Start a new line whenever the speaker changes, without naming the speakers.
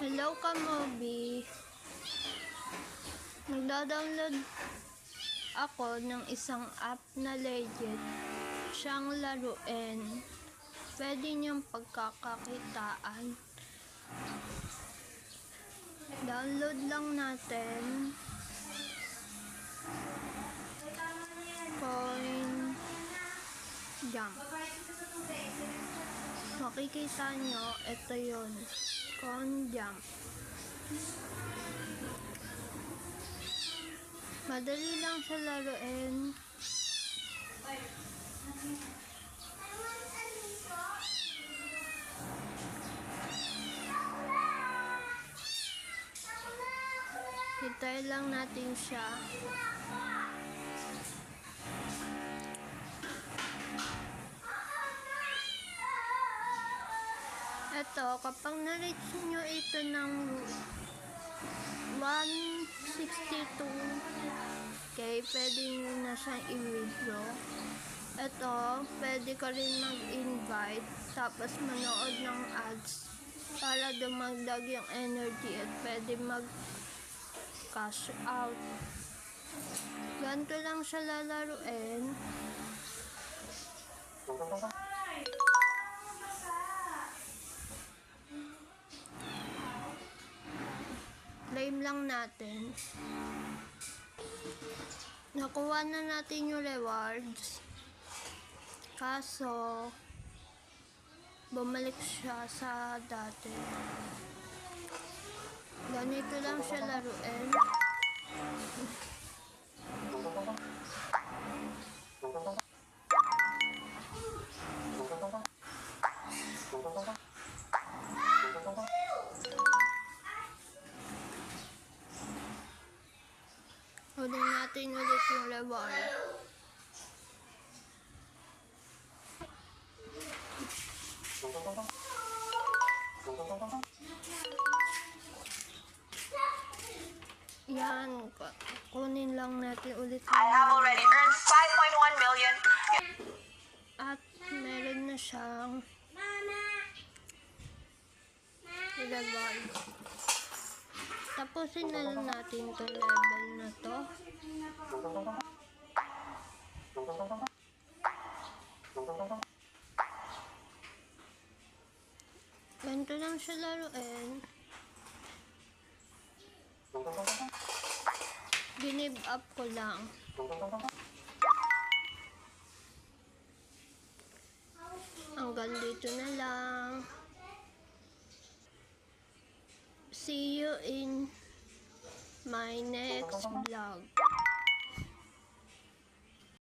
Hello Kamobi. Nagda-download ako ng isang app na legit siyang laruin. Pwede niyang pagkakakitaan. Download lang natin. Coin Jump. Makikita nyo, ito yun. Coin Jump. Madali lang siya laruin. Hintay lang natin siya. Ito, kapag na-reach nyo ito ng 162k, pwede nyo na siyang i-withdraw. Ito, pwede ka rin mag-invite, tapos manood ng ads para dumagdag yung energy at pwede mag-cash out. Ganito lang siya lalaruin. Claim lang natin. Nakuha na natin yung rewards. Kaso, bumalik siya sa dati. Ganito lang siya laruin. Ulit natin ulit yung reward. Yan, kunin lang natin ulit.
I have already earned 5.1 million.
At meron na siyang reward. Tapusin na lang natin itong level na to. Ganito lang siya laruin. Give up ko lang. Hanggang dito na lang. See you in my next vlog.